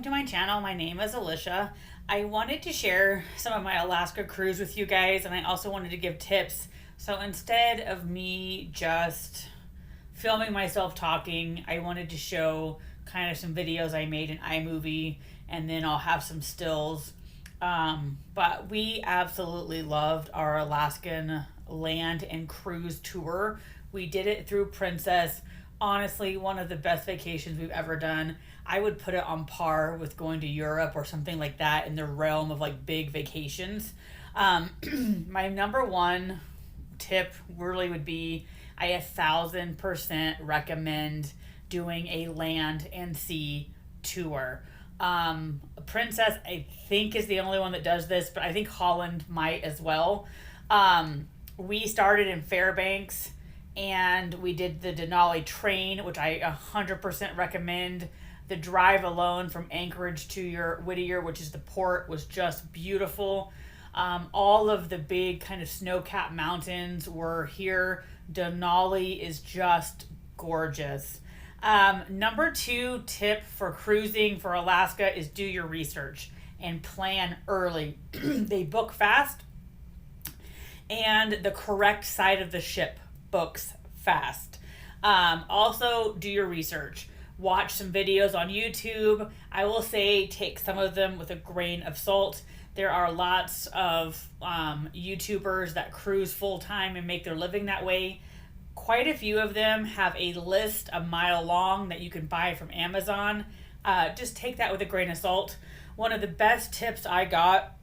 welcome to my channel. My name is Alicia. I wanted to share some of my Alaska cruise with you guys, and I also wanted to give tips. So instead of me just filming myself talking, I wanted to show kind of some videos I made in iMovie, and then I'll have some stills. But we absolutely loved our Alaskan land and cruise tour. We did it through Princess. Honestly, one of the best vacations we've ever done. I would put it on par with going to Europe or something like that in the realm of like big vacations. My number one tip really would be I 1,000% recommend doing a land and sea tour. Princess, I think, is the only one that does this, but I think Holland might as well. We started in Fairbanks and we did the Denali train, which I 100% recommend. The drive alone from Anchorage to your Whittier, which is the port, was just beautiful. All of the big kind of snow-capped mountains were here. Denali is just gorgeous. Number two tip for cruising for Alaska is do your research and plan early. They book fast, and the correct side of the ship books fast. Also, do your research. Watch some videos on YouTube. I will say take some of them with a grain of salt. There are lots of YouTubers that cruise full time and make their living that way. Quite a few of them have a list a mile long that you can buy from Amazon. Just take that with a grain of salt. One of the best tips I got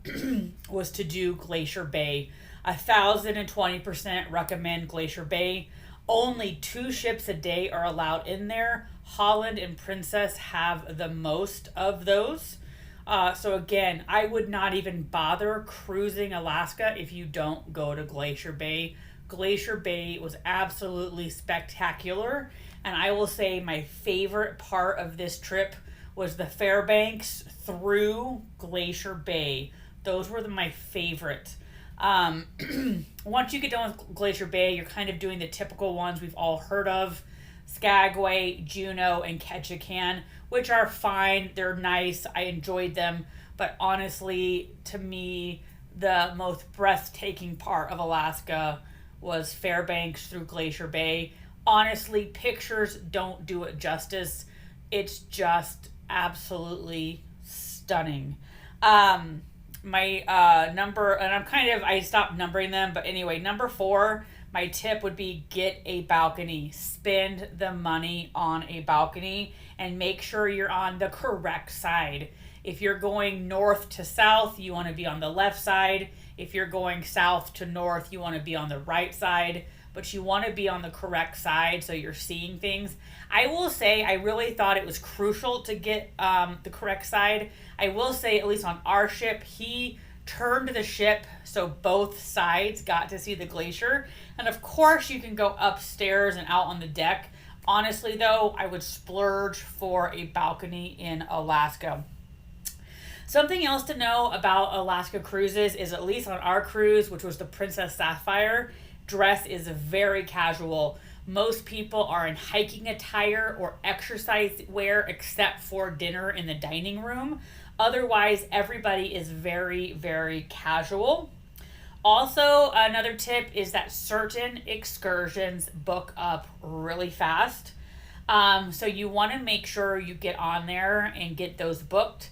was to do Glacier Bay. 1,020% recommend Glacier Bay. Only 2 ships a day are allowed in there. Holland and Princess have the most of those. So again, I would not even bother cruising Alaska if you don't go to Glacier Bay. Glacier Bay was absolutely spectacular. And I will say my favorite part of this trip was the Fairbanks through Glacier Bay. Those were my favorite. Once you get done with Glacier Bay, you're kind of doing the typical ones we've all heard of. Skagway, Juneau, and Ketchikan, which are fine. They're nice. I enjoyed them. But honestly, to me, the most breathtaking part of Alaska was Fairbanks through Glacier Bay. Honestly, pictures don't do it justice. It's just absolutely stunning. My number, and I stopped numbering them, but anyway, number 4, my tip would be get a balcony. Spend the money on a balcony and make sure you're on the correct side. If you're going north to south, you want to be on the left side. If you're going south to north, you want to be on the right side, but you want to be on the correct side so you're seeing things. I will say I really thought it was crucial to get the correct side. I will say, at least on our ship, he turned the ship so both sides got to see the glacier. And of course, you can go upstairs and out on the deck. Honestly, though, I would splurge for a balcony in Alaska. Something else to know about Alaska cruises is, at least on our cruise, which was the Princess Sapphire, dress is very casual. Most people are in hiking attire or exercise wear except for dinner in the dining room. Otherwise, everybody is very, very casual. Also, another tip is that certain excursions book up really fast. So you want to make sure you get on there and get those booked.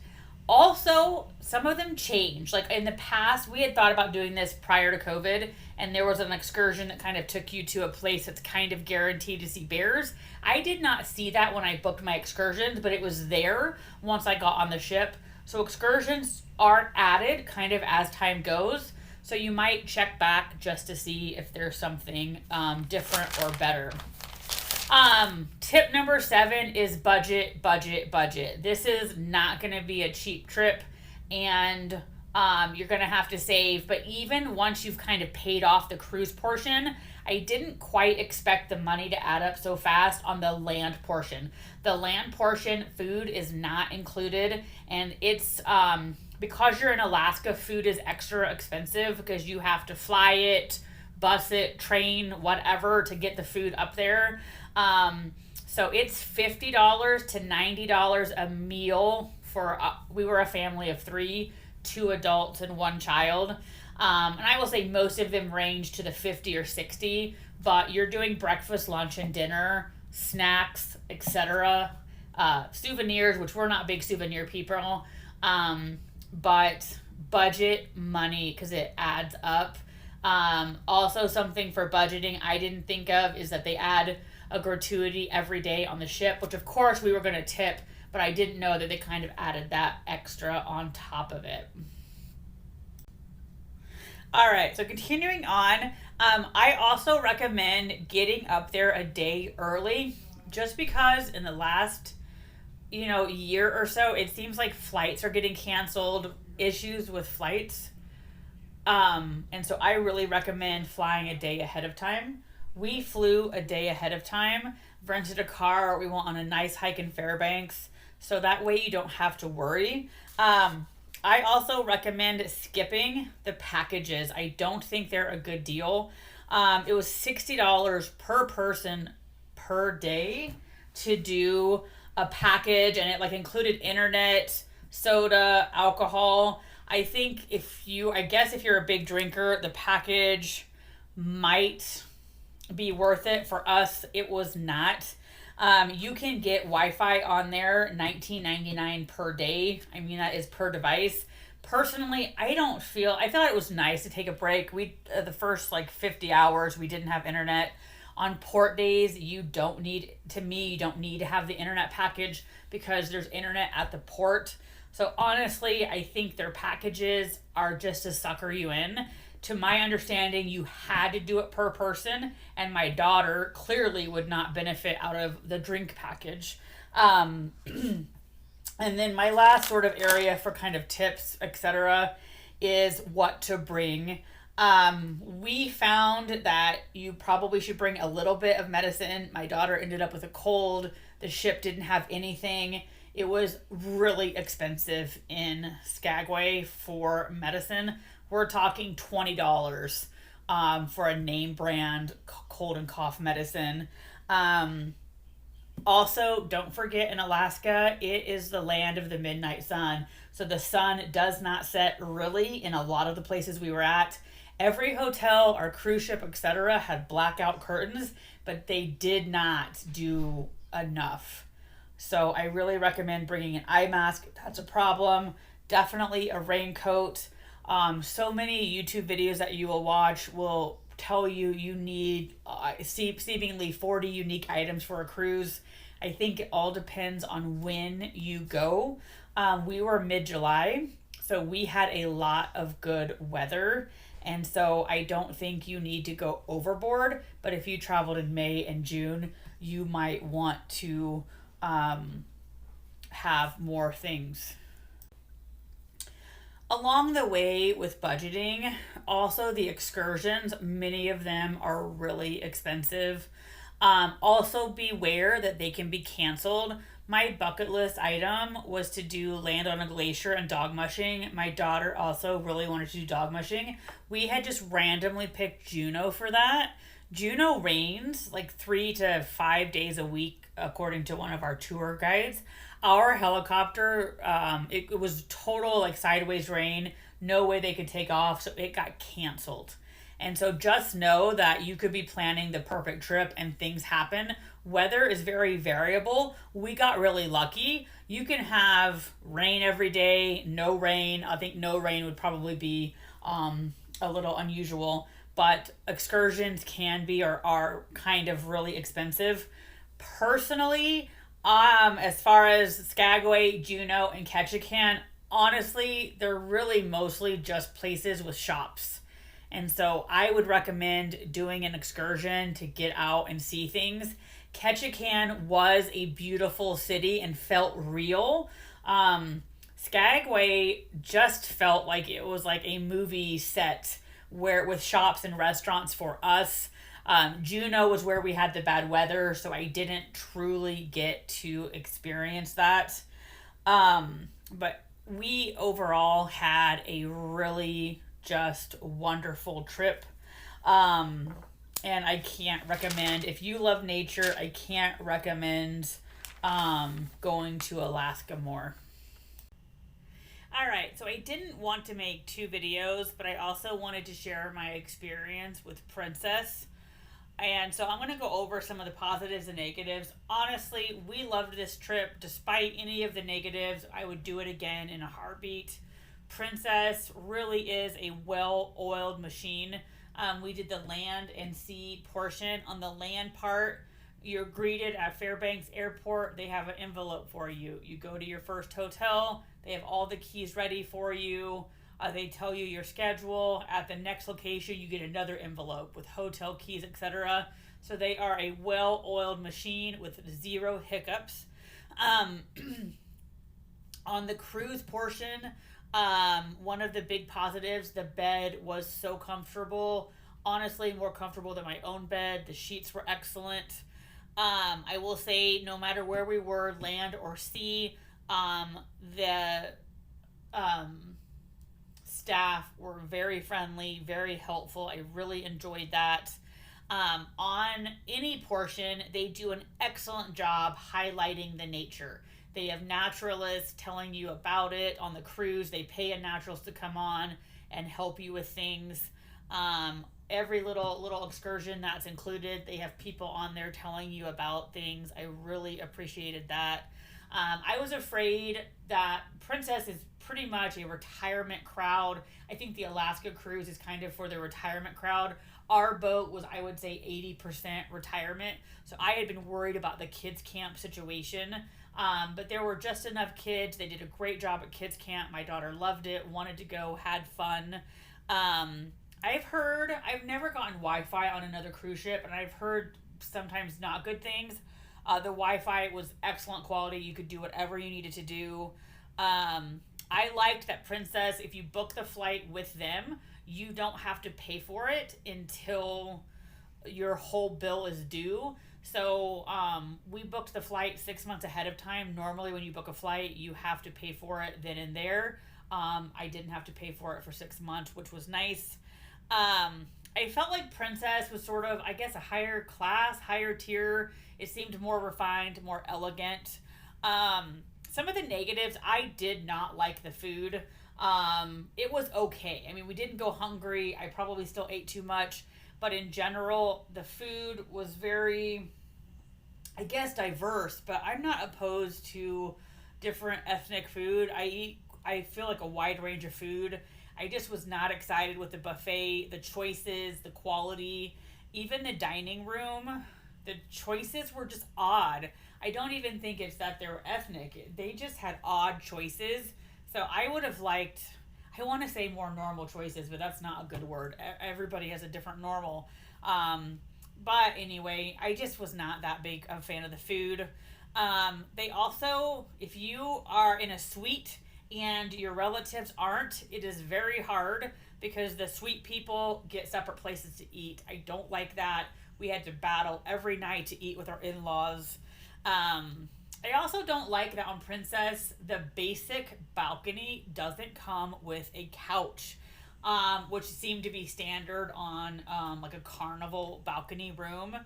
Also, some of them change. Like in the past, we had thought about doing this prior to COVID, and there was an excursion that kind of took you to a place that's kind of guaranteed to see bears. I did not see that when I booked my excursions, but it was there once I got on the ship. So excursions are added kind of as time goes. So you might check back just to see if there's something different or better. Tip number 7 is budget, budget, budget. This is not going to be a cheap trip, and you're going to have to save. But even once you've kind of paid off the cruise portion, I didn't quite expect the money to add up so fast on the land portion. The land portion, food is not included, and it's because you're in Alaska, food is extra expensive because you have to fly it, bus it, train, whatever to get the food up there. So it's $50 to $90 a meal for, we were a family of three, two adults and one child. And I will say most of them range to the 50 or 60, but you're doing breakfast, lunch, and dinner, snacks, etc. Souvenirs, which we're not big souvenir people, but budget money because it adds up. Also, something for budgeting I didn't think of is that they add a gratuity every day on the ship, which of course we were going to tip, but I didn't know that they kind of added that extra on top of it. All right, so continuing on, I also recommend getting up there a day early, just because in the last, year or so, it seems like flights are getting canceled, issues with flights. And so I really recommend flying a day ahead of time. We flew a day ahead of time, rented a car. We went on a nice hike in Fairbanks, so that way you don't have to worry. I also recommend skipping the packages. I don't think they're a good deal. It was $60 per person per day to do a package, and it included internet, soda, alcohol. I think if you're a big drinker, the package might be worth it. For us, it was not. You can get Wi-Fi on there, $19.99 per day. I mean, that is per device. Personally, I feel like it was nice to take a break. The first 50 hours, we didn't have internet. On port days, you don't need to have the internet package because there's internet at the port. So honestly, I think their packages are just to sucker you in. To my understanding, you had to do it per person, and my daughter clearly would not benefit out of the drink package. And then my last sort of area for kind of tips, etc., is what to bring. We found that you probably should bring a little bit of medicine. My daughter ended up with a cold. The ship didn't have anything. It was really expensive in Skagway for medicine. We're talking $20 for a name brand cold and cough medicine. Also, don't forget, in Alaska, it is the land of the midnight sun. So the sun does not set really in a lot of the places we were at. Every hotel, our cruise ship, etc., had blackout curtains, but they did not do enough. So I really recommend bringing an eye mask if that's a problem. Definitely a raincoat. So many YouTube videos that you will watch will tell you need seemingly 40 unique items for a cruise. I think it all depends on when you go. We were mid-July, so we had a lot of good weather. And so I don't think you need to go overboard. But if you traveled in May and June, you might want to have more things. Along the way with budgeting, also the excursions, many of them are really expensive. Also beware that they can be canceled. My bucket list item was to do land on a glacier and dog mushing. My daughter also really wanted to do dog mushing. We had just randomly picked Juneau for that. Juneau rains 3 to 5 days a week, according to one of our tour guides. Our helicopter, it was total sideways rain. No way they could take off, so it got canceled. And so just know that you could be planning the perfect trip and things happen. Weather is very variable. We got really lucky. You can have rain every day, no rain. I think no rain would probably be a little unusual, but excursions can be or are kind of really expensive. Personally, as far as Skagway, Juneau, and Ketchikan, honestly, they're really mostly just places with shops. And so I would recommend doing an excursion to get out and see things. Ketchikan was a beautiful city and felt real. Skagway just felt like it was like a movie set with shops and restaurants for us. Juneau was where we had the bad weather, so I didn't truly get to experience that. But we overall had a really just wonderful trip. And I can't recommend, if you love nature, I can't recommend going to Alaska more. All right, so I didn't want to make two videos, but I also wanted to share my experience with Princess. And so I'm going to go over some of the positives and negatives. Honestly, we loved this trip. Despite any of the negatives, I would do it again in a heartbeat. Princess really is a well oiled machine. We did the land and sea portion. On the land part, you're greeted at Fairbanks Airport. They have an envelope for you. You go to your first hotel, they have all the keys ready for you. They tell you your schedule. At the next location, you get another envelope with hotel keys, etc. So they are a well oiled machine with zero hiccups. Um, on the cruise portion, one of the big positives, the bed was so comfortable. Honestly, more comfortable than my own bed. The sheets were excellent. I will say, no matter where we were, land or sea, the um, staff were very friendly, very helpful. I really enjoyed that. On any portion, they do an excellent job highlighting the nature. They have naturalists telling you about it on the cruise. They pay a naturalist to come on and help you with things. Every little excursion that's included, they have people on there telling you about things. I really appreciated that. I was afraid that Princess is pretty much a retirement crowd. I think the Alaska cruise is kind of for the retirement crowd. Our boat was, I would say, 80% retirement. So I had been worried about the kids' camp situation. But there were just enough kids. They did a great job at kids' camp. My daughter loved it, wanted to go, had fun. I've never gotten Wi Fi on another cruise ship, and I've heard sometimes not good things. The Wi Fi was excellent quality. You could do whatever you needed to do. I liked that Princess, if you book the flight with them, you don't have to pay for it until your whole bill is due. So we booked the flight 6 months ahead of time. Normally, when you book a flight, you have to pay for it then and there. I didn't have to pay for it for 6 months, which was nice. I felt like Princess was sort of, I guess, a higher class, higher tier. It seemed more refined, more elegant. Some of the negatives, I did not like the food. It was okay. I mean, we didn't go hungry. I probably still ate too much. But in general, the food was very, I guess, diverse. But I'm not opposed to different ethnic food. I feel like a wide range of food. I just was not excited with the buffet, the choices, the quality, even the dining room. The choices were just odd. I don't even think it's that they were ethnic. They just had odd choices. So I would have liked, I want to say more normal choices, but that's not a good word. Everybody has a different normal. But anyway, I just was not that big a fan of the food. They also, if you are in a suite and your relatives aren't, it is very hard because the suite people get separate places to eat. I don't like that. We had to battle every night to eat with our in-laws. I also don't like that on Princess, the basic balcony doesn't come with a couch, which seemed to be standard on like a Carnival balcony room,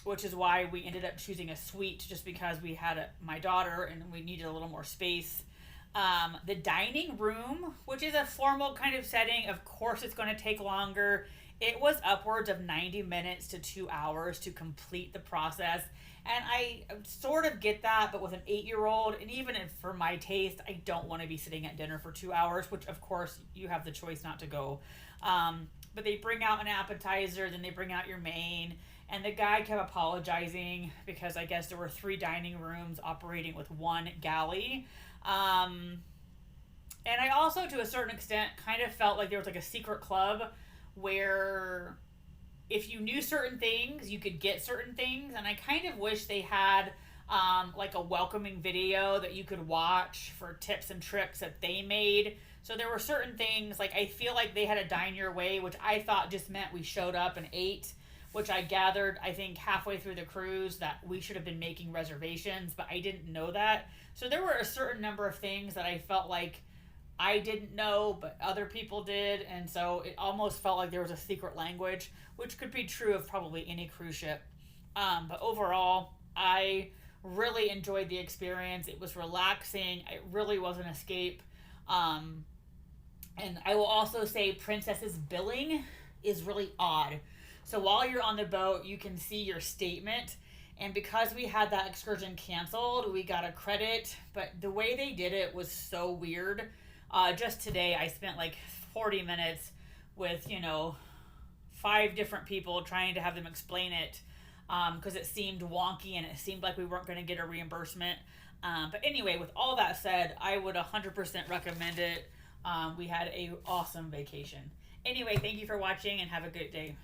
which is why we ended up choosing a suite just because we had my daughter and we needed a little more space. The dining room, which is a formal kind of setting, of course it's going to take longer. It was upwards of 90 minutes to 2 hours to complete the process. And I sort of get that, but with an 8-year-old, and even if for my taste, I don't want to be sitting at dinner for 2 hours, which of course you have the choice not to go. But they bring out an appetizer, then they bring out your main. And the guy kept apologizing because I guess there were 3 dining rooms operating with 1 galley. And I also, to a certain extent, kind of felt like there was like a secret club where if you knew certain things, you could get certain things. And I kind of wish they had like a welcoming video that you could watch for tips and tricks that they made. So there were certain things, like I feel like they had a dine your way, which I thought just meant we showed up and ate, which I gathered, I think, halfway through the cruise that we should have been making reservations, but I didn't know that. So there were a certain number of things that I felt like I didn't know, but other people did, and so it almost felt like there was a secret language, which could be true of probably any cruise ship. But overall, I Really enjoyed the experience. It was relaxing. It really was an escape. Um, and I will also say Princess's billing is really odd. So while you're on the boat, you can see your statement. And because we had that excursion canceled, we got a credit. But the way they did it was so weird. Just today, I spent like 40 minutes with, 5 different people trying to have them explain it because it seemed wonky and it seemed like we weren't going to get a reimbursement. But anyway, with all that said, I would 100% recommend it. We had a awesome vacation. Anyway, thank you for watching and have a good day.